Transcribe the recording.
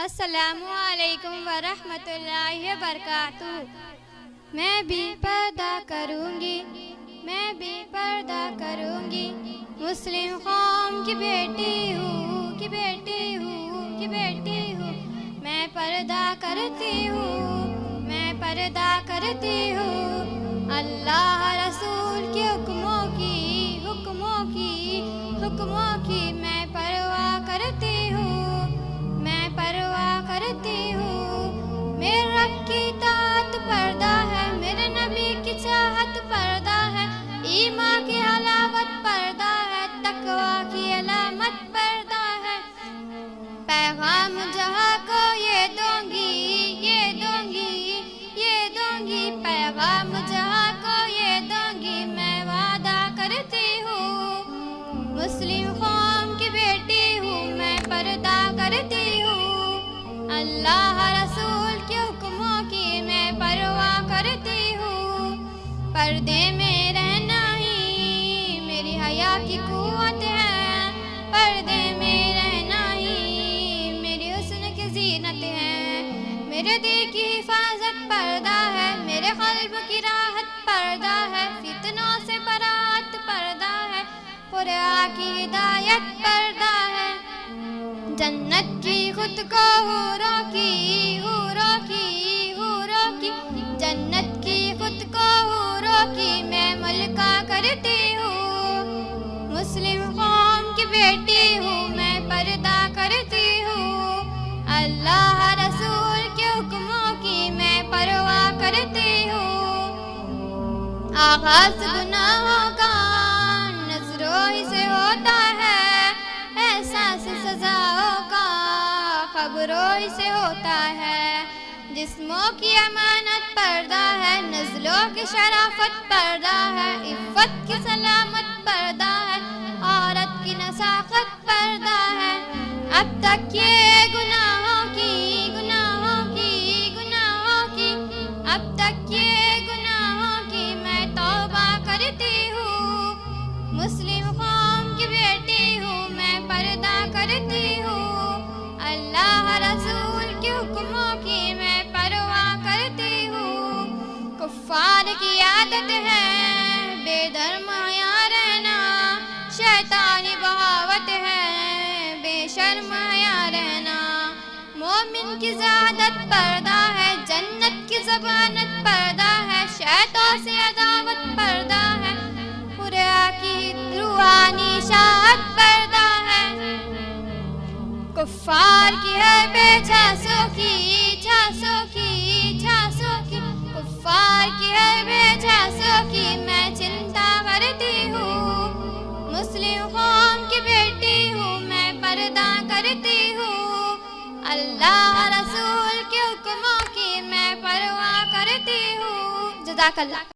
السلام علیکم ورحمۃ اللہ وبرکاتہ۔ میں بھی پردہ کروں گی، میں بھی پردہ کروں گی، مسلم قوم کی بیٹی ہوں، کی بیٹی ہوں، کی بیٹی ہوں، میں پردہ کرتی ہوں، میں پردہ کرتی ہوں، اللہ رسول کے حکموں کی، حکموں کی، حکموں کی میں پرواہ کرتی ہوں، میں پرواہ کرتی ہوں، میرے رب کی اطاعت پردہ ہے، میرے نبی کی چاہت پردہ ہے، ایمان کی حلاوت پردہ ہے، تقویٰ کی علامت پردہ ہے، پیغام جہاں کو یہ دوں گی، یہ دوں گی، یہ دوں گی، پیغام جہاں کو یہ دوں گی، میں وعدہ کرتی ہوں، مسلم قوم کی بیٹی ہوں، میں پردہ کرتی ہوں، اللہ رسول کے حکموں کی میں پرواہ کرتی ہوں، پردے میں رہنا ہی میری حیا کی قوت ہے، پردے میں رہنا ہی میری حسن کی زینت ہے، میرے دل کی حفاظت پردہ ہے، میرے قلب کی راحت پردہ ہے، فتنوں سے برات پردہ ہے، قرآن کی ہدایت پردہ ہے، جنت کی خود کو حوروں کی، حوروں کی، حوروں کی، جنت کی خود کو حوروں کی میں ملکہ کرتی ہوں، مسلم قوم کی بیٹی ہوں، میں پردہ کرتی ہوں، اللہ رسول کے حکموں کی میں پرواہ کرتی ہوں، آغاز گناہوں کا نظروں ہی سے ہوتا ہے، احساس سزاؤں کا خبروں ہی سے ہوتا ہے، جسموں کی امانت پردہ ہے، نزلوں کی شرافت پردہ ہے، عفت کی سلامت پردہ ہے، عورت کی نزاکت پردہ ہے، اب تک یہ گناہوں کی، گناہوں کی، گناہوں کی، اب تک یہ گناہوں کی میں توبہ کرتی ہوں، مسلم قوم کی بیٹی ہوں، میں پردہ کرتی ہوں، اللہ رسول کے حکموں کی میں پرواہ کرتی ہوں، کفار کی عادت ہے بے درمایا رہنا، شیطانی بغاوت ہے بے شرمایا رہنا، مومن کی زیادت پردہ ہے، جنت کی ضمانت پردہ ہے، شیطان سے عداوت پردہ ہے، خدا کی روحانی اشاعت پردہ ہے، کفار کی ہے بے جھاسوں کی، جھاسوں کی، جھاسوں کی، کفار کی ہے بے جھاسوں کی میں چنتا کرتی ہوں، مسلم قوم کی بیٹی ہوں، میں پردہ کرتی ہوں، اللہ رسول کے حکموں کی میں پرواہ کرتی ہوں، جزاک اللہ۔